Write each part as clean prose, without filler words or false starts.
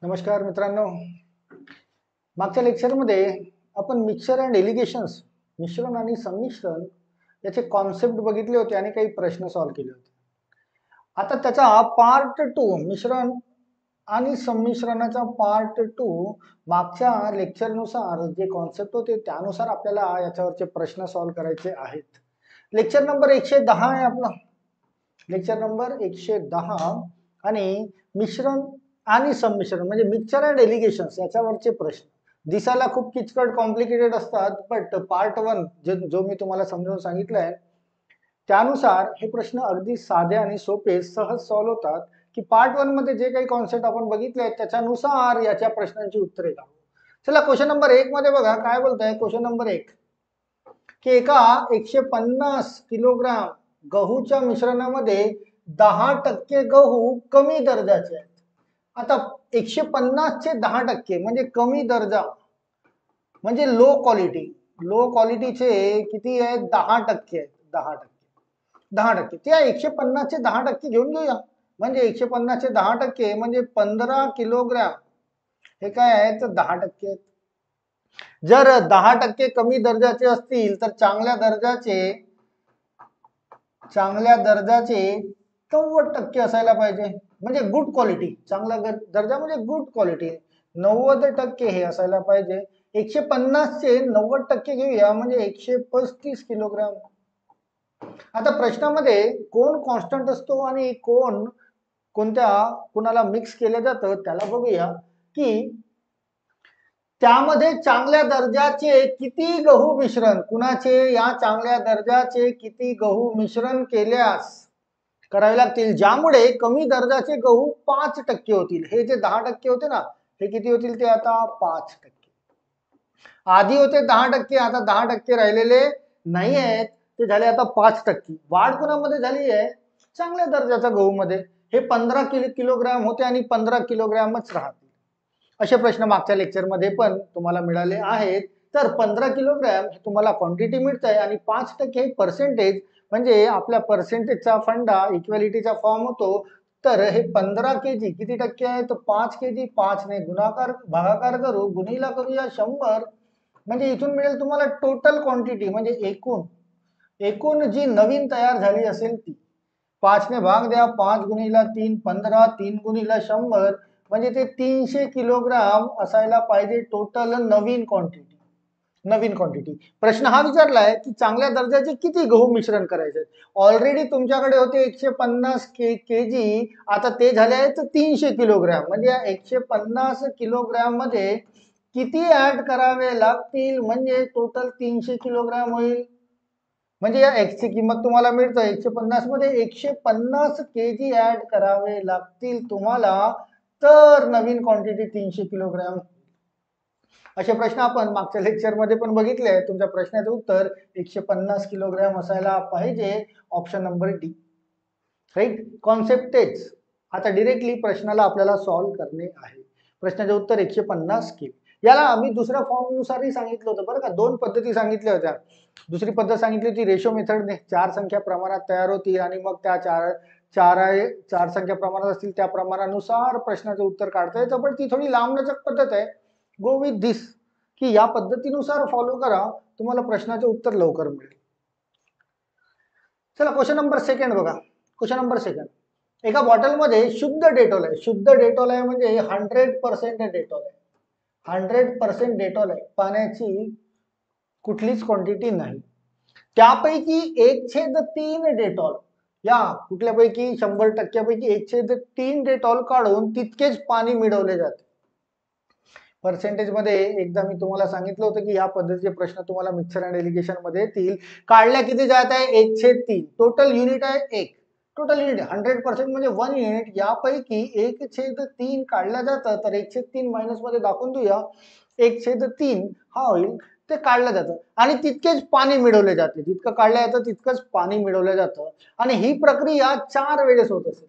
नमस्कार मित्रांनो. मागच्या लेक्चरमध्ये आपण मिक्सर अँड एलिगेशन्स मिश्रण आणि संमिश्रण याचे कॉन्सेप्ट बघितले होते आणि काही प्रश्न सॉल्व्ह केले होते. आता त्याचा पार्ट 2 मिश्रण आणि संमिश्रणाचा पार्ट 2 मागच्या लेक्चरनुसार जे कॉन्सेप्ट होते त्यानुसार आपल्याला याच्यावरचे प्रश्न सॉल्व्ह करायचे आहेत. लेक्चर नंबर 110 आहे आपला. लेक्चर नंबर 110 आणि मिश्रण आणि संमिश्रण म्हणजे मिक्सचर अँड एलिगेशन्स याच्यावरचे प्रश्न दिसायला खूप किचकट कॉम्प्लिकेटेड असतात, बट पार्ट 1 जो मी तुम्हाला समजावून सांगितलंय त्यानुसार हे प्रश्न अगदी साधे आणि सोपे सहज सॉल्व्ह होतात. की पार्ट 1 मध्ये जे काही कॉन्सेप्ट आपण बघितले त्याच्यानुसार याच्या प्रश्नांची उत्तरे लावू. चला क्वेश्चन नंबर 1 मध्ये बघा काय बोलताय. क्वेश्चन नंबर 1 की एका 150 किलोग्राम गहूच्या मिश्रणामध्ये 10% गहू कमी दर्जाचे आहेत. आता 150 चे 10% म्हणजे कमी दर्जा म्हणजे लो क्वालिटी. लो क्वालिटीचे किती आहेत? 10% आहेत. 10% त्या 150 चे 10% घेऊन घेऊया. म्हणजे 150 चे 10% म्हणजे 15 किलोग्राम. हे काय आहे तर 10% आहेत. जर 10% कमी दर्जाचे असतील तर चांगल्या दर्जाचे 90% असायला पाहिजे. म्हणजे गुड क्वालिटी. चांगला दर्जा म्हणजे गुड क्वालिटी 90% हे असायला पाहिजे. 150 चे 90% घेऊया म्हणजे 135 किलोग्राम. आता प्रश्नामध्ये कोण कॉन्स्टंट असतो आणि कोणाला मिक्स केलं जातं त्याला बघूया. की त्यामध्ये चांगल्या दर्जाचे किती गहू मिश्रण कुणाचे या चांगल्या दर्जाचे किती गहू मिश्रण केल्यास करावे लागतील, ज्यामुळे कमी दर्जाचे गहू 5% होतील. हे जे 10% होते ना हे किती होतील ते आता 5%. आधी होते 10%, आता 10% राहिलेले नाही आहेत, ते झाले आता 5%. वाढ कोणामध्ये झाली आहे? चांगल्या दर्जाच्या गहू मध्ये. हे 15 किलोग्राम होते आणि 15 किलोग्रामच राहतील. असे प्रश्न मागच्या लेक्चरमध्ये पण तुम्हाला मिळाले आहेत. तर 15 किलोग्राम हे तुम्हाला क्वांटिटी मिळत आहे आणि 5% हे पर्सेंटेज म्हणजे आपल्या पर्सेंटेजचा फंडा इक्वॅलिटीचा फॉर्म होतो. तर हे 15 केजी किती टक्के आहे तर 5 केजी. 5 ने गुणाकार भागाकार करू गुणिला करूया 100 म्हणजे इथून मिळेल तुम्हाला टोटल क्वांटिटी म्हणजे एकूण जी नवीन तयार झाली असेल ती. 5 ने भाग द्या. 5 गुणिला 3 15. 3 गुणिला 100 म्हणजे ते 300 किलोग्राम असायला पाहिजे टोटल नवीन क्वांटिटी. प्रश्न हा विचारलाय की चांगल्या दर्जाचे किती गहू मिश्रण करायचे. ऑलरेडी तुमच्याकडे होते 150 केजी, आता ते झाले आहेत 300 किलोग्राम. म्हणजे 150 किलोग्राम मध्ये किती ऍड करावे लागतील म्हणजे टोटल 300 किलोग्राम होईल. म्हणजे या x ची किंमत तुम्हाला मिळतं 150 मध्ये 150 केजी ऍड करावे लागतील तुम्हाला, तर नवीन क्वांटिटी 300 किलोग्राम. असे प्रश्न आपण मागच्या लेक्चर मध्ये पण बघितले. तुमच्या प्रश्नाचं उत्तर 150 किलोग्राम असायला पाहिजे. Option number D. Right. Concept तेच. आता डिरेक्टली प्रश्नाला आपल्याला सॉल्व्ह करणे आहे. प्रश्नाचे उत्तर 150 केली. याला आम्ही दुसऱ्या फॉर्म नुसारही सांगितलं होतं बरं का. 2 पद्धती सांगितल्या होत्या. दुसरी पद्धत सांगितली होती रेशो मेथडने. 4 संख्या प्रमाणात तयार होती आणि मग त्या चार संख्या प्रमाणात असतील त्या प्रमाणानुसार प्रश्नाचं उत्तर काढता येतं. पण ती थोडी लांबलचक पद्धत आहे. गो विथ दिस की या पद्धतीनुसार फॉलो करा, तुम्हाला प्रश्नाचे उत्तर लवकर मिळेल. चला क्वेश्चन नंबर 2 बघा. Question number 2. एका बॉटलमध्ये शुद्ध डेटॉल आहे. शुद्ध डेटॉल आहे म्हणजे 100% डेटॉल आहे. 100% डेटॉल आहे. पाण्याची कुठलीच क्वांटिटी नाही. त्यापैकी 1/3 डेटॉल या कुठल्यापैकी 100% पैकी 1/3 डेटॉल काढून तितकेच पाणी मिळवले जाते. पर्सेंटेज मध्ये एकदा मी तुम्हाला सांगितलं होतं की या पद्धतीचे प्रश्न तुम्हाला मिक्सर अँड एलिगेशन मध्ये येतील. काढल्या किती जात आहे 1/3. टोटल युनिट आहे 1. टोटल युनिट 100% म्हणजे 1 युनिट. यापैकी 1/3 काढल्या जातं तर 1/3 मायनस मध्ये दाखवून देऊया. 1/3 हा होईल ते काढलं जातं आणि तितकेच पाणी मिळवले जाते. जितकं काढलं जातं तितकंच पाणी मिळवलं जातं आणि ही प्रक्रिया 4 वेळेस होत असेल.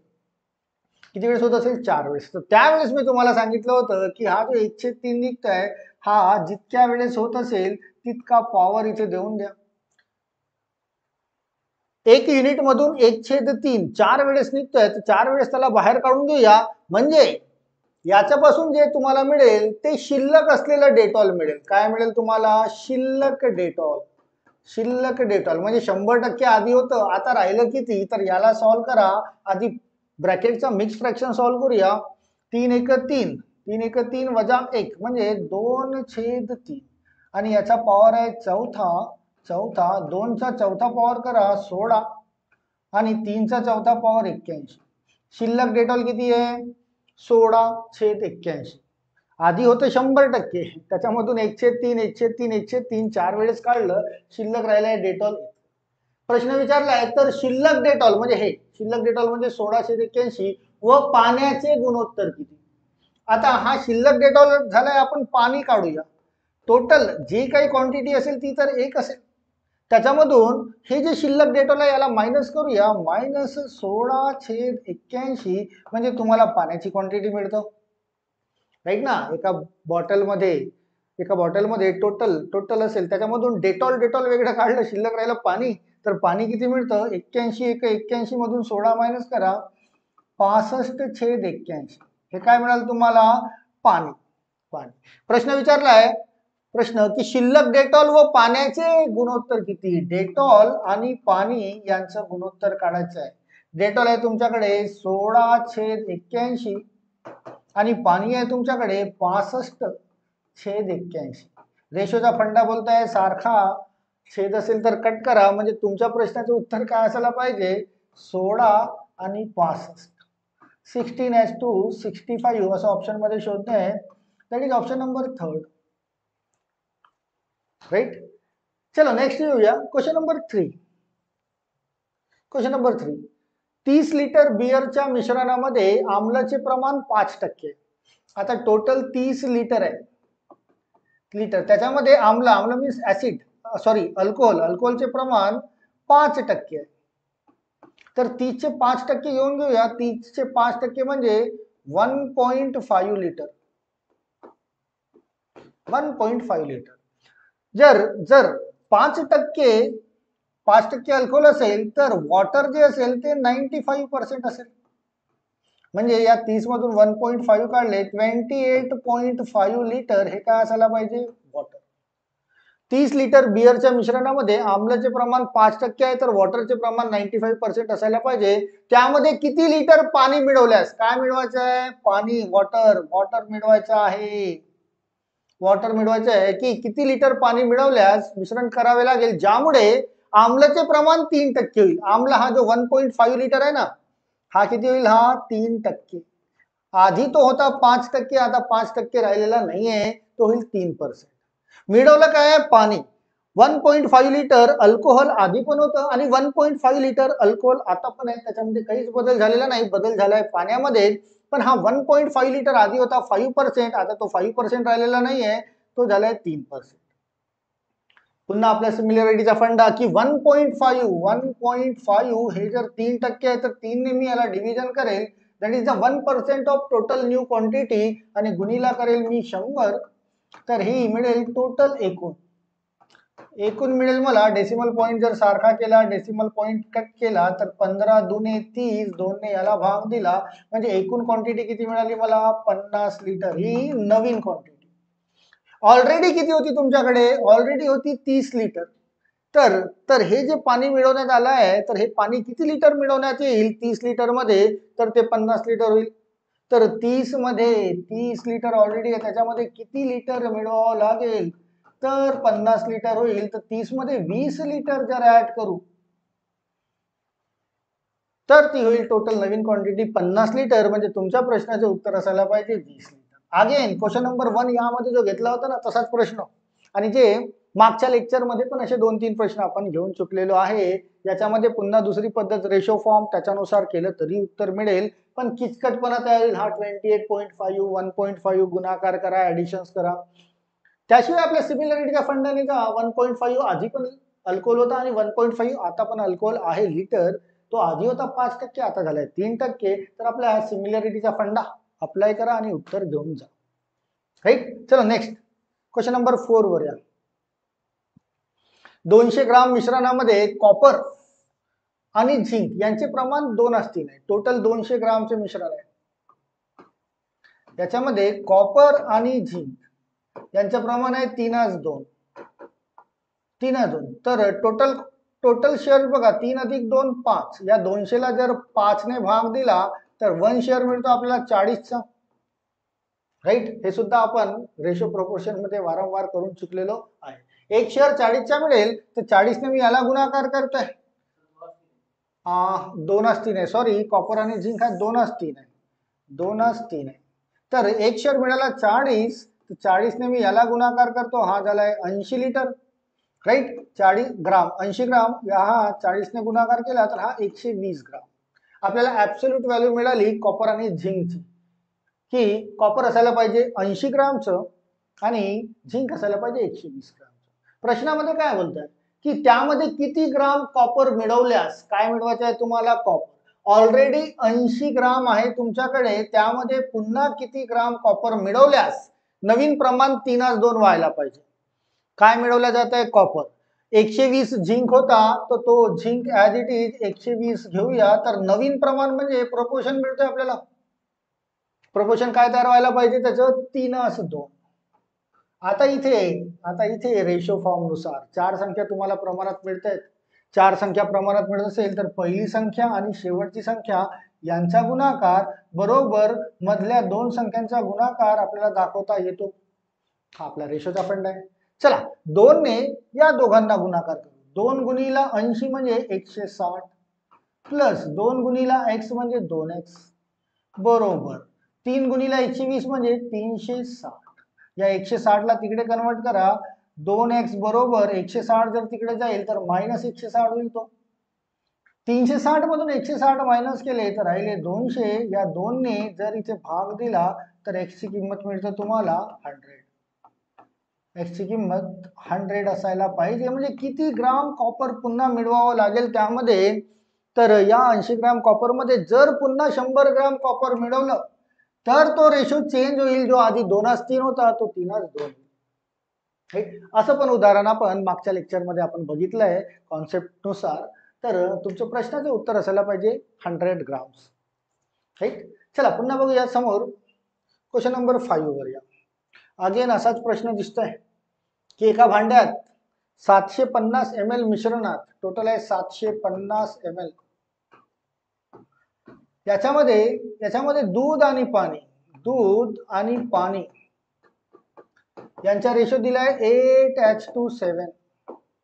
किती वेळेस होत असेल 4 वेळेस. तर त्यावेळेस मी तुम्हाला सांगितलं होतं की हा जो 1/3 निघतोय हा जितक्या वेळेस होत असेल तितका पॉवर इथे देऊन द्या. 1 युनिट मधून 1/3 4 वेळेस निघतोय तर 4 वेळेस त्याला बाहेर काढून देऊया. म्हणजे याच्यापासून जे तुम्हाला मिळेल ते शिल्लक असलेलं डेटॉल मिळेल. काय मिळेल तुम्हाला? शिल्लक डेटॉल. शिल्लक डेटॉल म्हणजे 100% आधी होतं, आता राहिलं किती? तर याला सॉल्व करा. आधी ब्रॅकेटचा मिक्स फ्रॅक्शन सॉल्व करूया. 3 एक 3, 3 एक 3 वजा 1 म्हणजे 2/3 आणि याचा पॉवर आहे चौथा. 2चा चौथा पॉवर करा 16 आणि 3चा चौथा पॉवर 81. शिल्लक डेटॉल किती आहे? 16/81. आधी होतं 100%, त्याच्यामधून 1/3 1/3 1/3 4 वेळेस काढलं, शिल्लक राहिलाय डेटॉल. प्रश्न विचारलाय तर शिल्लक डेटॉल म्हणजे हे शिल्लक डेटॉल म्हणजे 16/81 व पाण्याचे गुणोत्तर किती. आता हा शिल्लक डेटॉल झालाय, आपण पाणी काढूया. टोटल जी काही क्वांटिटी असेल ती तर एक असेल, त्याच्यामधून हे जे शिल्लक डेटॉल आहे याला मायनस करूया. मायनस 16/81 म्हणजे तुम्हाला पाण्याची क्वांटिटी मिळतं, राईट ना. एका बॉटलमध्ये टोटल असेल, त्याच्यामधून डेटॉल वेगळं काढलं, शिल्लक राहिलं पाणी. तर पाणी किती मिळतं? 81 एक 81 मधून 16 मायनस करा, 65/81. हे काय मिळालं तुम्हाला? पाणी. प्रश्न विचारलाय की शिल्लक डेटॉल व पाण्याचे गुणोत्तर किती. डेटॉल आणि पाणी यांचं गुणोत्तर काढायचं आहे. डेटॉल आहे तुमच्याकडे 16/81 आणि पाणी आहे तुमच्याकडे 65/81. रेशोचा फंडा बोलताय, सारखा छेद असेल तर कट करा, म्हणजे तुमच्या प्रश्नाचं उत्तर काय असायला पाहिजे? 16 आणि 65. 16:65 असं ऑप्शन मध्ये शोधणे आहे. That is option number 3. Right. चलो नेक्स्ट येऊया. Question number 3. 30 लिटर बियरच्या मिश्रणामध्ये आम्लाचे प्रमाण 5%. आता टोटल 30 लिटर आहे. त्याच्यामध्ये आम्ल मीन्स ऍसिड, अल्कोहोलचे प्रमाण 5% आहे. तर 30चे 5% घेऊन घेऊया. 30चे 5% म्हणजे 1.5 लिटर. 1.5 लिटर. जर 5% अल्कोहोल असेल तर वॉटर जे असेल ते 95% असेल. म्हणजे या 30 मधून 1.5 काढले, 28.5 लिटर हे काय असायला पाहिजे? वॉटर. 30 लिटर बियरच्या मिश्रणामध्ये आम्लाचे प्रमाण 5% आहे, तर वॉटरचे प्रमाण 95% असायला पाहिजे. त्यामध्ये किती लिटर पाणी मिळवल्यास, काय मिळवायचं आहे? पाणी, वॉटर मिळवायचं आहे. की किती लिटर पाणी मिळवल्यास मिश्रण करावे लागेल, ज्यामुळे आम्लाचे प्रमाण 3% होईल. आम्ल हा जो 1.5 लिटर आहे ना, हा किती होईल? हा 3%. आधी तो होता 5%, आता 5% राहिलेला नाहीये, तो होईल 3%. मिळवलं काय? पाणी. 1.5 लिटर अल्कोहोल आधी पण होतं आणि 1.5 लिटर अल्कोहोल आता पण आहे. त्याच्यामध्ये काहीच बदल झालेला नाही. बदल झालाय पाण्यामध्ये. पण हा 1.5 लिटर आधी होता 5%, आता तो 5% राहिलेला नाहीये, तो झालाय 3%. पुन्हा आपल्या सिमिलॅरिटीचा फंडा की 1.5 हे जर 3% आहे तर 3 ने मी याला डिव्हिजन करेल, that is the 1% of total new quantity, आणि गुणिला करेल मी 100. तर ही मिळेल टोटल एकूण मिळेल मला. डेसिमल पॉइंट जर सारखा केला, डेसिमल पॉइंट कट केला, तर 15 दुने 30, 2 ने याला भाग दिला, म्हणजे एकूण क्वांटिटी किती मिळाली मला? 50 लिटर. ही नवीन क्वांटिटी. ऑलरेडी किती होती तुमच्याकडे? ऑलरेडी होती 30 लिटर. तर हे जे पाणी मिळवण्यात आलं आहे, तर हे पाणी किती लिटर मिळवण्यात येईल 30 लिटर मध्ये? तर ते 50 लिटर होईल. तर 30 मध्ये 30 लिटर ऑलरेडी आहे, त्याच्यामध्ये किती लिटर मिळवावं लागेल? तर 50 लिटर होईल. तर 30 मध्ये 20 लिटर जर ऍड करू तर ती होईल टोटल नवीन क्वांटिटी 50 लिटर. म्हणजे तुमच्या प्रश्नाचे उत्तर असायला पाहिजे 20 लिटर. अगेन क्वेश्चन नंबर 1 यामध्ये जो घेतला होता ना तसाच प्रश्न, आणि जे मागच्या लेक्चर मध्ये पण असे 2-3 प्रश्न आपण घेऊन चुकलेलो आहे. याच्यामध्ये पुन्हा दुसरी पद्धत रेशो फॉर्म, त्याच्यानुसार केलं तरी उत्तर मिळेल, पण किचकटपणा तयार होईल. हा 28.5 1.5 गुणाकार करा, ऍडिशन्स करा. त्याशिवाय आपल्या सिमिलॅरिटीच्या फंडाने का 1.5 आधी पण अल्कोहोल होता आणि 1.5 आता पण अल्कोहोल आहे लिटर. तो आधी होता 5%, आता झालाय 3%. तर आपल्या सिमिलॅरिटीचा फंडा अप्लाय करा आणि उत्तर घेऊन जा. राईट. चलो नेक्स्ट क्वेश्चन नंबर 4 वर या. 200 ग्राम मिश्रणामध्ये कॉपर आणि झिंक यांचे प्रमाण 2 असतील. टोटल 200 ग्रामचे मिश्रण आहे. याच्यामध्ये कॉपर आणि झिंक यांचं प्रमाण आहे 3:2. तर टोटल शेअर बघा 3 अधिक 2 5. या 200ला जर 5 ने भाग दिला तर 1 शेअर मिळतो आपल्याला 40चा. राईट, हे सुद्धा आपण रेशो प्रोपोर्शन मध्ये वारंवार करून चुकलेलो आहे. एक शेअर 40चा मिळेल तर 40 ने मी याला गुणाकार करतोय. 2:3 आहे, सॉरी, कॉपर आणि झिंक हा 2:3 आहे. 2:3 आहे. तर एक शेअर मिळाला 40, तर 40 ने मी याला गुणाकार करतो, हा झालाय 80 लिटर. राईट, 40 ग्राम, 80 ग्राम या हा 40 ने गुणाकार केला तर हा 120 ग्राम. आपल्याला ऍब्सोल्यूट व्हॅल्यू मिळाली कॉपर आणि झिंकची, की कॉपर असायला पाहिजे 80 ग्रामचं आणि झिंक असायला पाहिजे 120 ग्रामचं. प्रश्नामध्ये काय बोलतात की त्यामध्ये किती ग्राम कॉपर मिळवल्यास, काय मिळवायचं आहे तुम्हाला, कॉपर. ऑलरेडी 80 ग्राम आहे तुमच्याकडे, त्यामध्ये पुन्हा किती ग्राम कॉपर मिळवल्यास नवीन प्रमाण 3:2 व्हायला पाहिजे. काय मिळवलं जात आहे, कॉपर. 120 झिंक होता, तर तो झिंक ऍज इट इज 120 घेऊया, तर नवीन प्रमाण म्हणजे प्रोपोर्शन मिळतोय आपल्याला. प्रोपोर्शन काय तयार व्हायला पाहिजे त्याचं, 3:2. आता इथे रेशो फॉर्म नुसार 4 संख्या तुम्हाला प्रमाणात मिळत आहेत. 4 संख्या प्रमाणात मिळत असेल तर पहिली संख्या आणि शेवटची संख्या यांचा गुणाकार बरोबर मधल्या 2 संख्यांचा गुणाकार आपल्याला दाखवता येतो. हा आपला रेशोचा फंड आहे. चला, 2 ने या दोघांना गुणाकार करू. 2 गुणिला 80 म्हणजे 160 प्लस 2 गुणिला x म्हणजे 2x बरोबर 3 गुणिला 120 म्हणजे 360. या 160 ला तिकडे कन्वर्ट करा. 2x बरोबर 160 जर तिकडे जाईल तर मायनस 160 होईल. तो 360 मधून 160 मायनस केले तर राहिले 200. या 2 ने जर इथे भाग दिला तर x ची किंमत मिळते तुम्हाला 100. x ची किंमत 100 असायला पाहिजे. म्हणजे किती ग्राम कॉपर पुन्हा मिळवावं लागेल त्यामध्ये, तर या 80 ग्राम कॉपर मध्ये जर पुन्हा 100 ग्राम कॉपर मिळवलं तर तो रेशो चेंज होईल. जो आधी 2:3 होता तो 3:2. असं पण उदाहरण आपण मागच्या लेक्चर मध्ये आपण बघितलंय कॉन्सेप्ट नुसार. तर तुमच्या प्रश्नाचे उत्तर असायला पाहिजे 100 ग्राम्स. राईट, चला पुन्हा बघूया समोर क्वेश्चन नंबर 5 वर या. अगेन असाच प्रश्न दिसतोय की एका भांड्यात 750 ml मिश्रणात, टोटल आहे 750 ml, याच्यामध्ये दूध आणि पाणी यांचा रेशो दिलाय 8:7.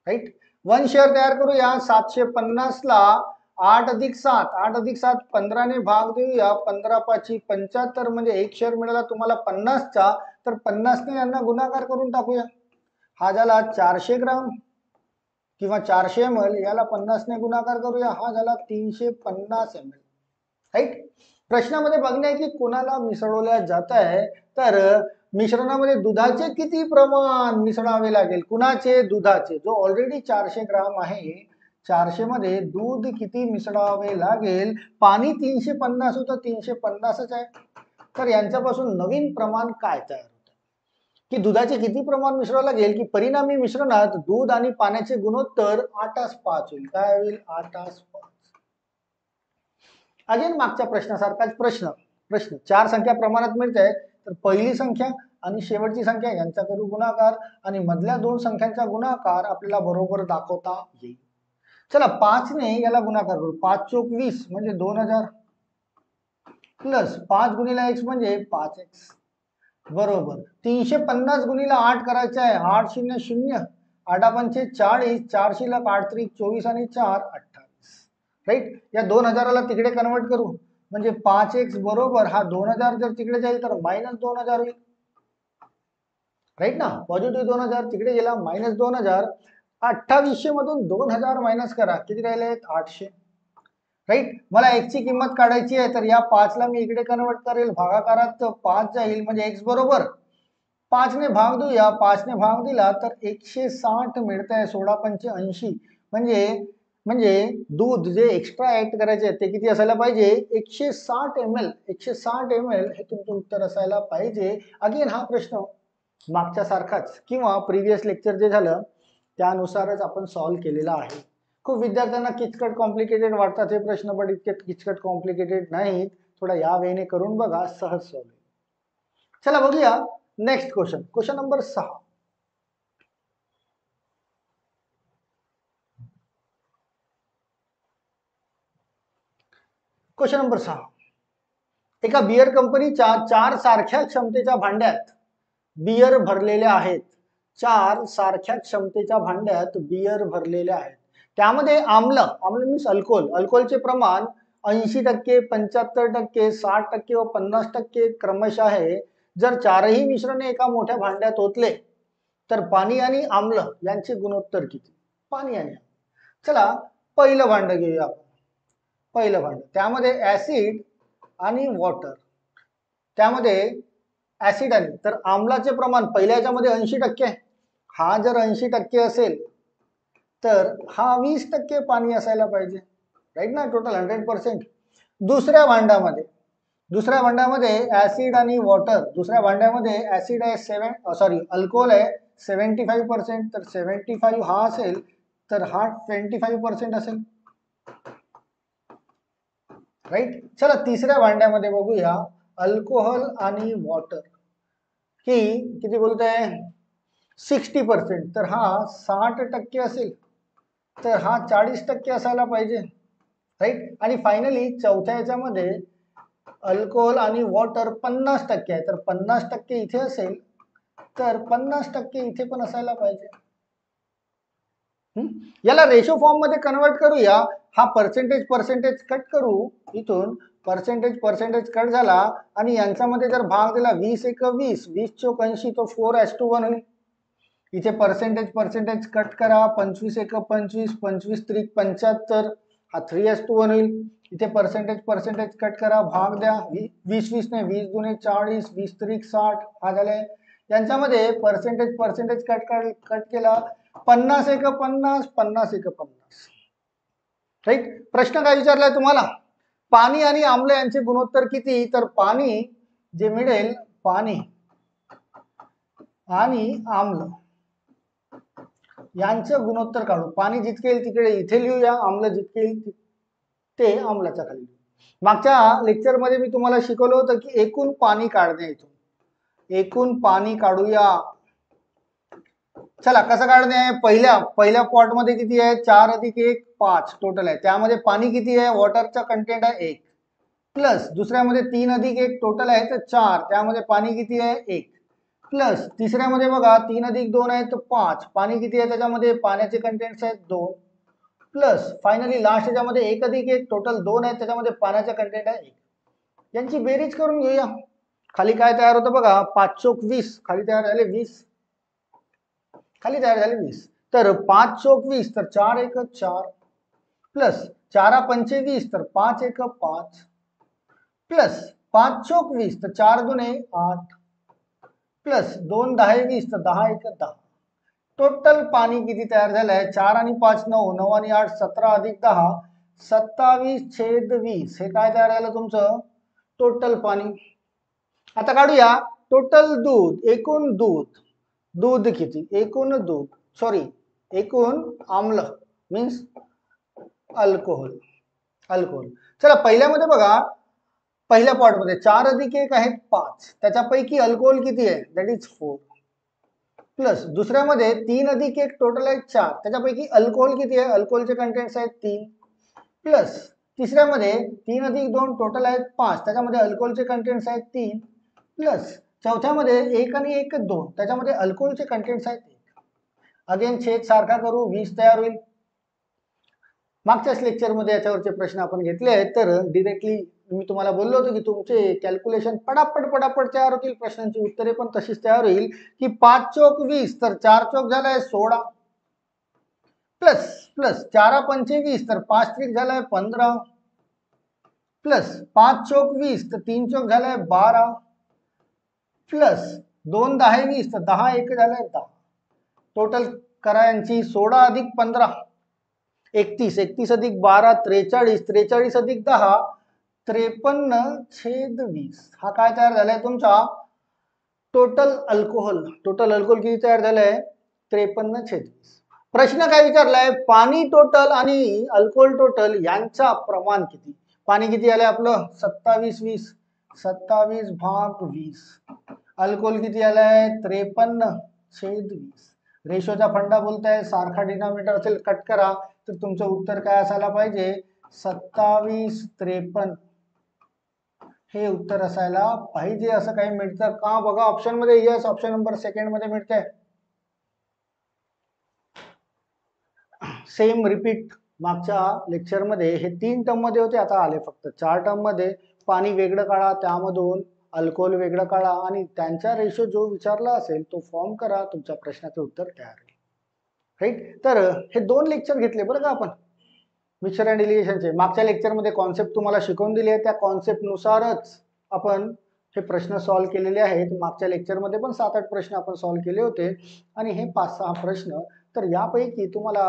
राईट, 1 शेअर तयार करूया. 750 ला 8 अधिक 7 15 ने भाग देऊया. 15 5 75 म्हणजे 1 शेअर मिळाला तुम्हाला 50 चा, तर 50 ने यांना गुणाकार करून टाकूया. हा झाला 400 ग्राम किंवा 400 ml. याला 50 ने गुणाकार करूया. हा झाला 350 ml. राईट, प्रश्नामध्ये बघणे की कोणाला मिसळवल्या जात आहे, तर मिश्रणामध्ये दुधाचे किती प्रमाण मिसळावे लागेल. कुणाचे, दुधाचे. जो ऑलरेडी 400 ग्राम आहे, 400 मध्ये दूध किती मिसळावे लागेल. पाणी 350 होतं, 350च आहे. तर यांच्यापासून नवीन प्रमाण काय तयार होतं, की दुधाचे किती प्रमाण मिसळावं लागेल, की परिणामी मिश्रणात दूध आणि पाण्याचे गुणोत्तर 8:5 होईल. काय होईल, 8:5. अगेन मागच्या प्रश्नासारखाच प्रश्न 4 संख्या प्रमाणात मिळत आहे, तर पहिली संख्या आणि शेवटची संख्या यांचा करू गुणाकार आणि मधल्या 2 संख्यांचा गुणाकार आपल्याला बरोबर दाखवता येईल. चला, 5 ने याला गुणाकार करू. 5 चोक 20 म्हणजे 2000 प्लस 5 गुणिला x म्हणजे 5x बरोबर 350 गुणिला 8 करायचं आहे. 8 0 0 8 पंचे 40, 4 शिल्लक 8 त्रिक 24 आणि 4 28. राईट, या 2000ला तिकडे कन्वर्ट करू म्हणजे 5x बरोबर हा 2000 जर तिकडे जाईल तर मायनस 2000 होईल. राईट ना, पॉझिटिव्ह 2000 तिकडे गेला मायनस 2000. 2800 मधून 2000 मायनस करा, किती राहिले, 800. राईट, मला x ची किंमत काढायची आहे, तर या 5 ला मी इकडे कन्वर्ट करेल. भागाकारात 5 जाईल म्हणजे x बरोबर 5 ने भाग देऊया. 5 ने भाग दिला तर 160 मिळत आहे. 16 पंचे 80 म्हणजे दूध जे एक्स्ट्रा ऍड करायचे ते किती असायला पाहिजे, 160 ml. 160 ml हे तुमचं उत्तर असायला पाहिजे. अगेन हा प्रश्न मागच्या सारखाच किंवा प्रिव्हियस लेक्चर जे झालं त्यानुसारच आपण सॉल्व्ह केलेला आहे. खूप विद्यार्थ्यांना किचकट कॉम्प्लिकेटेड वाटतात हे प्रश्न, पण इतके किचकट कॉम्प्लिकेटेड नाहीत. थोडा या वेने करून बघा, सहज सॉल्व्ह. चला बघूया next question, question number 6. Question number 6. एका बियर कंपनीच्या 4 सारख्या क्षमतेच्या भांड्यात बियर भरलेल्या आहेत. 4 सारख्या क्षमतेच्या भांड्यात बियर भरलेल्या आहेत. त्यामध्ये आम्ल मीन्स अल्कोहोलचे प्रमाण 80%, 75%, 60% व 50% क्रमशः आहे. जर चारही मिश्रणे एका मोठ्या भांड्यात ओतले तर पाणी आणि आम्ल यांचे गुणोत्तर किती? पाणी आणि चला पहिलं भांड घेऊया आपण. पहिलं भांड, त्यामध्ये ऍसिड आणि वॉटर. त्यामध्ये ऍसिड आणि तर आम्लाचे प्रमाण पहिल्या याच्यामध्ये 80%. हा जर 80% असेल तर हा 20% पाणी असायला पाहिजे, राईट ना, टोटल 100%. दुसऱ्या भांड्यामध्ये ऍसिड आणि वॉटर. दुसऱ्या भांड्यामध्ये ऍसिड आहे अल्कोहोल आहे 75%, तर 75 हा असेल तर हा 25% असेल, राईट. चला तिसऱ्या भांड्यामध्ये बघूया, अल्कोहोल आणि वॉटर ही किती बोलतोय 60%, तर हा 60% असेल, तर हा 40% असायला पाहिजे, राईट. आणि फायनली चौथ्या याच्यामध्ये अल्कोहोल आणि वॉटर 50% आहे, तर 50% इथे असेल तर 50% इथे पण असायला पाहिजे. याला रेशो फॉर्म मध्ये कन्वर्ट करूया. हा पर्सेंटेज कट करू, इथून पर्सेंटेज कट झाला आणि यांच्यामध्ये जर भाग दिला 20 एक 20, 20 चोक 80, तो 4:1 होईल. इथे पर्सेंटेज कट करा, 25 एक 25, 25 त्रिक 75, हा 3:1 होईल. इथे पर्सेंटेज कट करा, भाग द्या, 20 ने 20 दुने 40, 20 त्रिक 60, हा झालाय. यांच्यामध्ये पर्सेंटेज कट केला, 50 एक 50, 50 एक 50, राईट. प्रश्न काय विचारलाय तुम्हाला? पाणी आणि आम्ल यांचे गुणोत्तर किती? तर पाणी जे मिळेल, पाणी आणि आम्ल यांचं गुणोत्तर काढू. पाणी जितके येईल तिकडे इथे लिहूया, आम्ल जितके येईल ते आम्लाच्या खाली. मागच्या लेक्चर मध्ये मी तुम्हाला शिकवलं होतं की एकूण पाणी काढणे. इथून एकूण पाणी काढूया. चला कसं काढणे आहे? पहिल्या पॉट मध्ये किती आहे? 4 अधिक 1 5 टोटल आहे. त्यामध्ये पाणी किती आहे? वॉटरचा कंटेंट आहे 1, प्लस दुसऱ्यामध्ये 3 अधिक 1 टोटल आहे तर 4, त्यामध्ये पाणी किती आहे? 1, प्लस तिसऱ्यामध्ये बघा 3 अधिक 2 आहे तर 5, पाणी किती आहे? त्याच्यामध्ये पाण्याचे कंटेंट्स आहेत 2, प्लस फायनली लास्ट याच्यामध्ये 1 अधिक 1 टोटल 2 आहे, त्याच्यामध्ये पाण्याचा कंटेंट आहे 1. यांची बेरीज करून घेऊया. खाली काय तयार होतं बघा, 5 चोक 20, खाली तयार झाले 20, खाली तयार झाले 20. तर 5 चोक 20, तर 4 एक 4, प्लस 4 पंचे 20, तर 5 एक 5, प्लस 5 चोक 20, तर 4 दुने 8, प्लस 2 10 20, तर 10 एक 10. टोटल पाणी किती तयार झालंय? 4 आणि 5 9, 9 आणि 8 17 अधिक 10 27/20. हे काय तयार झालं तुमचं? टोटल पाणी. आता काढूया टोटल दूध, एकूण दूध किती? एकूण दूध एकूण आम्ल मीन्स अल्कोहोल. चला पहिल्यामध्ये बघा, पहिल्या पॉट मध्ये 4 अधिक 1 आहेत 5, त्याच्यापैकी अल्कोहोल किती आहे? दॅट इज 4, प्लस दुसऱ्यामध्ये 3 अधिक 1 टोटल आहे 4, त्याच्यापैकी अल्कोहोल किती आहे? अल्कोहोलचे कंटेंट्स आहेत 3, प्लस तिसऱ्यामध्ये 3 अधिक 2 टोटल आहेत 5, त्याच्यामध्ये अल्कोहोलचे कंटेंट्स आहेत 3, प्लस चौथ्यामध्ये 1 आणि 1 2, त्याच्यामध्ये अल्कोहोलचे कंटेंट्स आहेत 1. अगेन छेद सारखा करू, 20 तयार होईल. मागच्याच लेक्चरमध्ये याच्यावरचे प्रश्न आपण घेतले आहेत, तर डिरेक्टली मी तुम्हाला बोललो होतो की तुमचे कॅल्क्युलेशन पटापट तयार होतील, प्रश्नांची उत्तरे पण तशीच तयार होईल. की 5 चोक 20, तर 4 चोक झालाय 16, प्लस 4 पंचे 20, तर 5 त्रिक झालाय 15, प्लस 5 चोक 20, तर 3 चोक झालाय 12, प्लस 2 10 20, तर 10 एक झालाय 10. टोटल करा यांची 16 अधिक 15 31, 31 अधिक 12 43, 43 अधिक 10 53/20. हा काय तयार झालाय तुमचा? टोटल अल्कोहोल किती तयार झालंय? 53/20. प्रश्न काय विचारलाय? पाणी टोटल आणि अल्कोहोल टोटल यांचा प्रमाण किती? पाणी किती आलंय आपलं? 27/20, 27 भाग 20, अल्कोहोल किती आलाय 53/20. रेशोचा फंडा बोलताय, सारखा डिनॉमिनेटर असेल कट करा, तर तुमचं उत्तर काय असायला पाहिजे 2753. हे उत्तर असायला पाहिजे. असं काही मिळतं का बघा ऑप्शन मध्ये. यस, ऑप्शन नंबर सेकंड मध्ये मिळतंय. सेम रिपीट मागच्या लेक्चर मध्ये हे 3 टर्म मध्ये होते, आता आले फक्त 4 टर्म मध्ये. पाणी वेगळं काढा, त्यामधून अल्कोहोल वेगळं काढा आणि त्यांचा रेशो जो विचारला असेल तो फॉर्म करा, तुमच्या प्रश्नाचं उत्तर तयार होईल. राईट. तर हे 2 लेक्चर घेतले बरं का आपण मिक्सचर अँड इलिगेशनचे. मागच्या लेक्चरमध्ये कॉन्सेप्ट तुम्हाला शिकवून दिली आहे, त्या कॉन्सेप्ट नुसारच आपण हे प्रश्न सॉल्व्ह केलेले आहेत. मागच्या लेक्चरमध्ये पण 7-8 प्रश्न आपण सॉल्व्ह केले होते आणि हे 5-6 प्रश्न. तर यापैकी तुम्हाला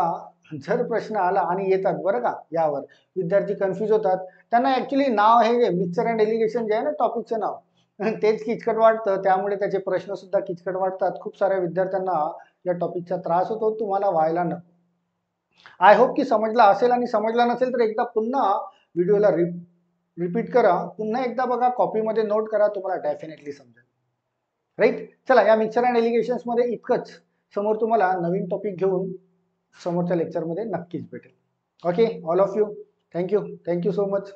जर प्रश्न आला आणि येतात बरं का, यावर विद्यार्थी कन्फ्यूज होतात. त्यांना ऍक्च्युली नाव हे मिक्सचर अँड इलिगेशन जे आहे ना टॉपिकचं नाव, तेच किचकट वाटतं, त्यामुळे त्याचे प्रश्न सुद्धा किचकट वाटतात. खूप साऱ्या विद्यार्थ्यांना या टॉपिकचा त्रास होतो, तुम्हाला व्हायला नको. आय होप की समजला असेल, आणि समजला नसेल तर एकदा पुन्हा व्हिडिओला रिपीट करा, पुन्हा एकदा बघा, कॉपीमध्ये नोट करा, तुम्हाला डेफिनेटली समजेल. राईट. चला, या मिक्सचर अँड एलिगेशन्स मध्ये इतकंच. समोर तुम्हाला नवीन टॉपिक घेऊन समोरच्या लेक्चरमध्ये नक्कीच भेटेल. Okay, all of you, thank you so much.